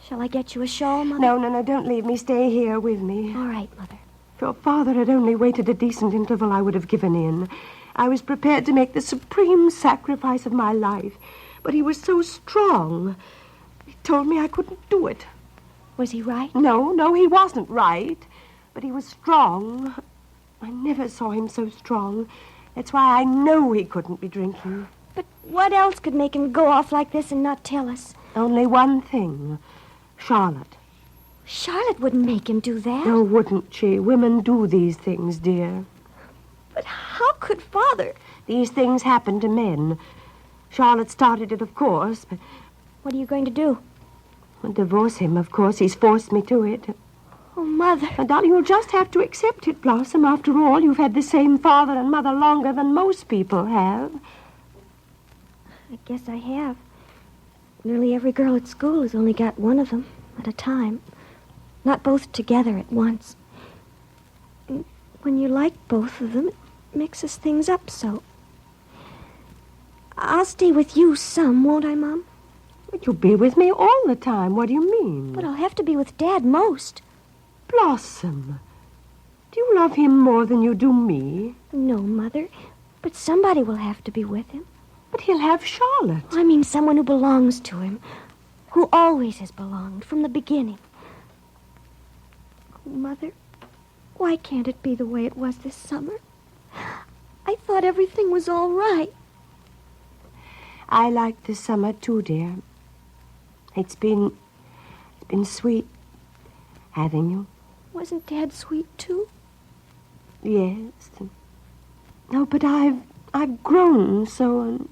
Shall I get you a shawl, Mother? No, don't leave me. Stay here with me. All right, Mother. If your father had only waited a decent interval, I would have given in. I was prepared to make the supreme sacrifice of my life. But he was so strong. He told me I couldn't do it. Was he right? No, he wasn't right. But he was strong. I never saw him so strong. That's why I know he couldn't be drinking. But what else could make him go off like this and not tell us? Only one thing. Charlotte. Charlotte wouldn't make him do that. No, wouldn't she? Women do these things, dear. But how could Father? These things happen to men. Charlotte started it, of course, but... What are you going to do? I'll divorce him, of course. He's forced me to it. Oh, Mother. Now, darling, you'll just have to accept it, Blossom. After all, you've had the same father and mother longer than most people have. I guess I have. Nearly every girl at school has only got one of them at a time. Not both together at once. And when you like both of them, it mixes things up so. I'll stay with you some, won't I, Mom? But you'll be with me all the time. What do you mean? But I'll have to be with Dad most. Blossom, do you love him more than you do me? No, Mother, but somebody will have to be with him. But he'll have Charlotte. I mean someone who belongs to him, who always has belonged from the beginning. Oh, Mother, why can't it be the way it was this summer? I thought everything was all right. I liked this summer, too, dear. It's been sweet having you. Wasn't Dad sweet, too? Yes. No, but I've grown so, and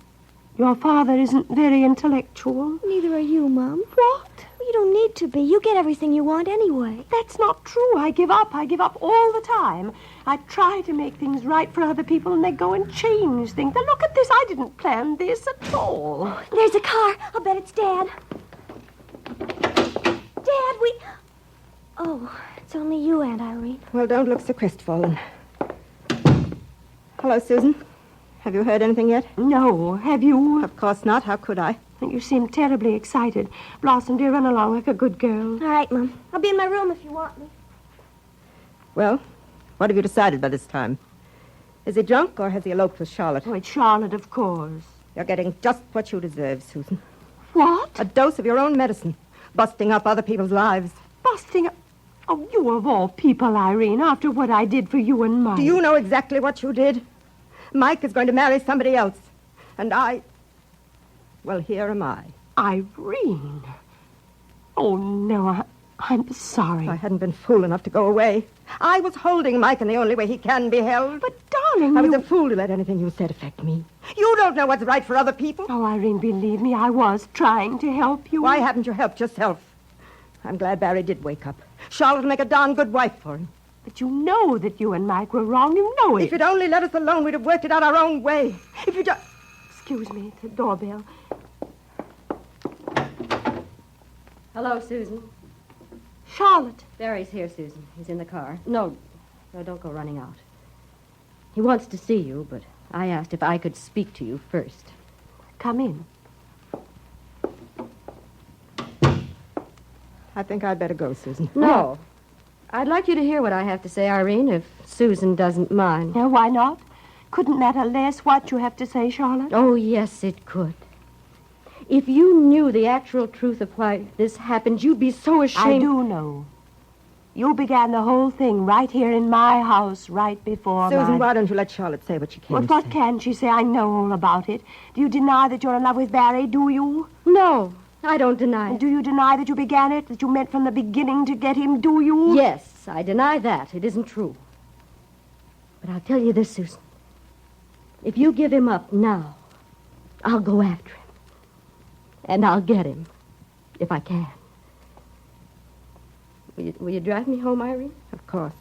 your father isn't very intellectual. Neither are you, Mom. What? You don't need to be. You get everything you want anyway. That's not true. I give up all the time. I try to make things right for other people, and they go and change things. Now, look at this. I didn't plan this at all. There's a car. I'll bet it's Dad. Dad, we... Oh, it's only you, Aunt Irene. Well, don't look so crestfallen. Hello, Susan. Have you heard anything yet? No. Have you? Of course not. How could I? You seem terribly excited. Blossom, dear, run along like a good girl. All right, Mom. I'll be in my room if you want me. Well, what have you decided by this time? Is he drunk or has he eloped with Charlotte? Oh, it's Charlotte, of course. You're getting just what you deserve, Susan. What? A dose of your own medicine. Busting up other people's lives. Busting up? Oh, you of all people, Irene, after what I did for you and Mike. Do you know exactly what you did? Mike is going to marry somebody else. And I... Well, here am I. Irene. Oh, no, I'm sorry. If I hadn't been fool enough to go away. I was holding Mike in the only way he can be held. But, darling, I was a fool to let anything you said affect me. You don't know what's right for other people. Oh, Irene, believe me, I was trying to help you. Why haven't you helped yourself? I'm glad Barrie did wake up. Charlotte will make a darn good wife for him. But you know that you and Mike were wrong. You know it. If you'd only let us alone, we'd have worked it out our own way. If you just... Excuse me, the doorbell. Hello, Susan. Charlotte. Barrie's here, Susan. He's in the car. No, don't go running out. He wants to see you, but I asked if I could speak to you first. Come in. I think I'd better go, Susan. No. I'd like you to hear what I have to say, Irene, if Susan doesn't mind. Yeah, why not? Couldn't matter less what you have to say, Charlotte? Oh, yes, it could. If you knew the actual truth of why this happened, you'd be so ashamed. I do know. You began the whole thing right here in my house, right before Susan, why don't you let Charlotte say what she can What can she say? I know all about it. Do you deny that you're in love with Barrie, do you? No, I don't deny it. Do you deny that you began it, that you meant from the beginning to get him, do you? Yes, I deny that. It isn't true. But I'll tell you this, Susan. If you give him up now, I'll go after him. And I'll get him, if I can. Will you drive me home, Irene? Of course.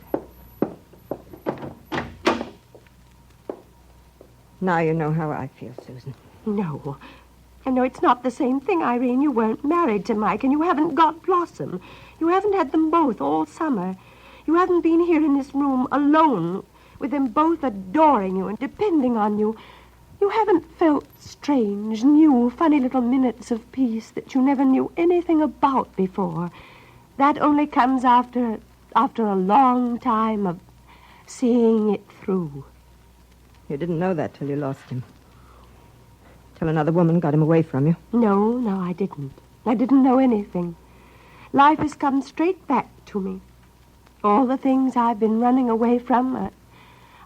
Now you know how I feel, Susan. No. I know it's not the same thing, Irene. You weren't married to Mike, and you haven't got Blossom. You haven't had them both all summer. You haven't been here in this room alone, with them both adoring you and depending on you. You haven't felt strange, new, funny little minutes of peace that you never knew anything about before. That only comes after a long time of seeing it through. You didn't know that till you lost him. Till another woman got him away from you. No, I didn't. I didn't know anything. Life has come straight back to me. All the things I've been running away from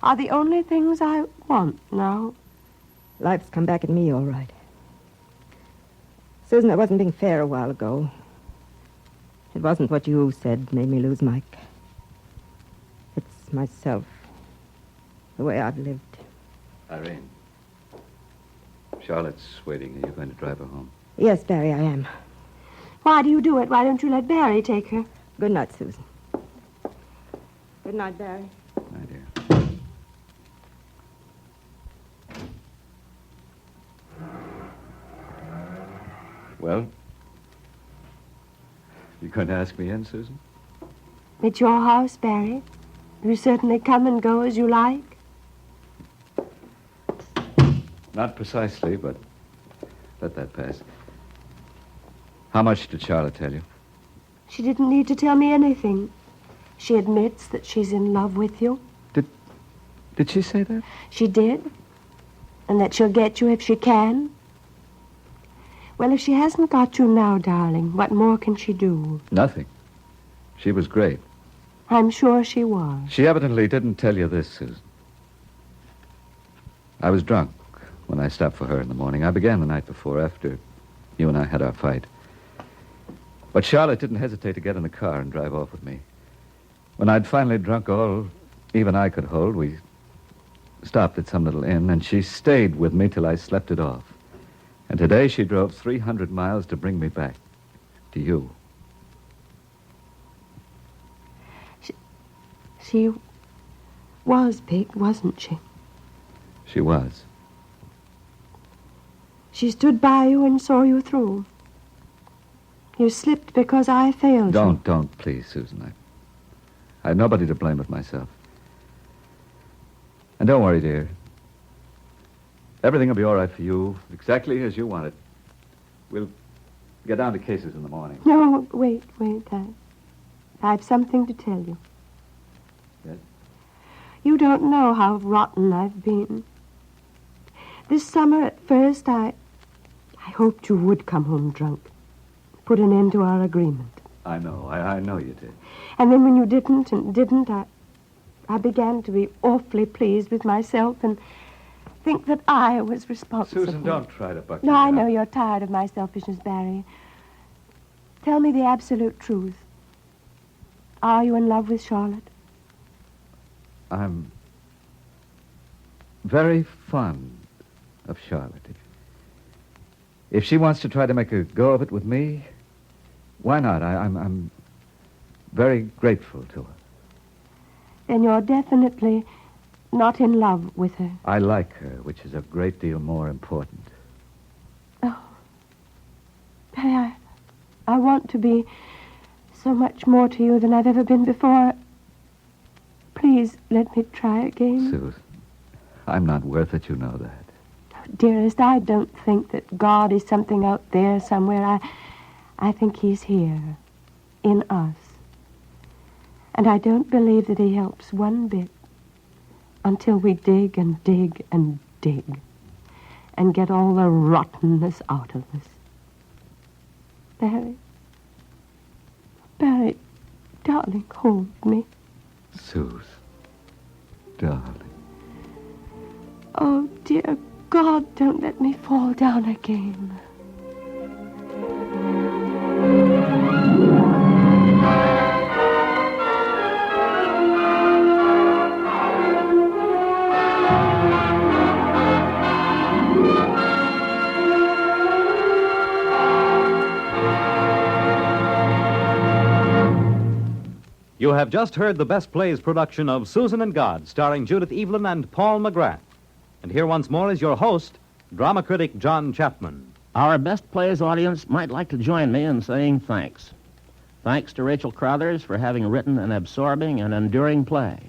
are the only things I want now. Life's come back at me, all right. Susan, I wasn't being fair a while ago. It wasn't what you said made me lose Mike. It's myself. The way I've lived. Irene. Charlotte's waiting. Are you going to drive her home? Yes, Barrie, I am. Why do you do it? Why don't you let Barrie take her? Good night, Susan. Good night, Barrie. My dear. Well? You going to ask me in, Susan? It's your house, Barrie. You certainly come and go as you like. Not precisely, but let that pass. How much did Charlotte tell you? She didn't need to tell me anything. She admits that she's in love with you. Did she say that? She did. And that she'll get you if she can. Well, if she hasn't got you now, darling, what more can she do? Nothing. She was great. I'm sure she was. She evidently didn't tell you this, Susan. I was drunk when I stopped for her in the morning. I began the night before, after you and I had our fight. But Charlotte didn't hesitate to get in the car and drive off with me. When I'd finally drunk all even I could hold, we stopped at some little inn, and she stayed with me till I slept it off. And today she drove 300 miles to bring me back to you. She was big, wasn't she? She was. She stood by you and saw you through. You slipped because I failed you. Don't, please, Susan. I had nobody to blame but myself. And don't worry, dear. Everything will be all right for you, exactly as you want it. We'll get down to cases in the morning. No, wait. I've something to tell you. Yes? You don't know how rotten I've been. This summer, at first, I hoped you would come home drunk. Put an end to our agreement. I know. I know you did. And then when you didn't, I began to be awfully pleased with myself and think that I was responsible. Susan, don't try to buck No, me I up. know you're tired of my selfishness, Barrie. Tell me the absolute truth. Are you in love with Charlotte? I'm very fond of Charlotte. If she wants to try to make a go of it with me, why not? I'm very grateful to her. Then you're definitely not in love with her. I like her, which is a great deal more important. Oh. Barrie, I want to be so much more to you than I've ever been before. Please let me try again. Susan, I'm not worth it, you know that. Dearest, I don't think that God is something out there somewhere. I think he's here, in us. And I don't believe that he helps one bit until we dig and dig and dig and get all the rottenness out of us. Barrie, darling, hold me. Susan, darling. Oh, dear God, don't let me fall down again. You have just heard the Best Plays production of Susan and God, starring Judith Evelyn and Paul McGrath. And here once more is your host, drama critic John Chapman. Our Best Plays audience might like to join me in saying thanks. Thanks to Rachel Crothers for having written an absorbing and enduring play.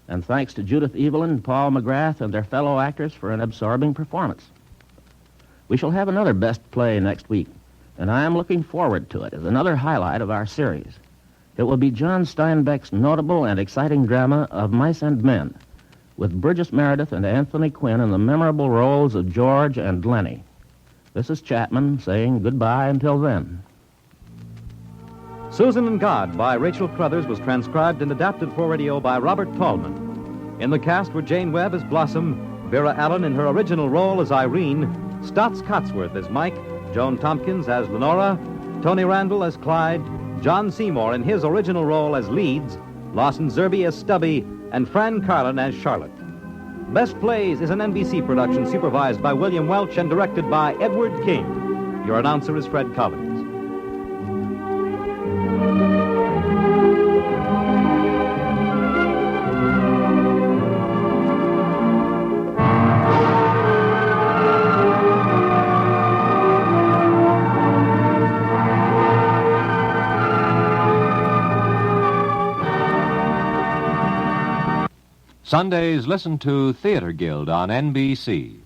And thanks to Judith Evelyn, Paul McGrath, and their fellow actors for an absorbing performance. We shall have another Best Play next week, and I am looking forward to it as another highlight of our series. It will be John Steinbeck's notable and exciting drama of Mice and Men, with Burgess Meredith and Anthony Quinn in the memorable roles of George and Lenny. This is Chapman saying goodbye until then. Susan and God by Rachel Crothers was transcribed and adapted for radio by Robert Tallman. In the cast were Jane Webb as Blossom, Vera Allen in her original role as Irene, Stotts Cotsworth as Mike, Joan Tompkins as Lenora, Tony Randall as Clyde, John Seymour in his original role as Leeds, Lawson Zerbe as Stubby, and Fran Carlin as Charlotte. Best Plays is an NBC production supervised by William Welch and directed by Edward King. Your announcer is Fred Collins. Sundays, listen to Theater Guild on NBC.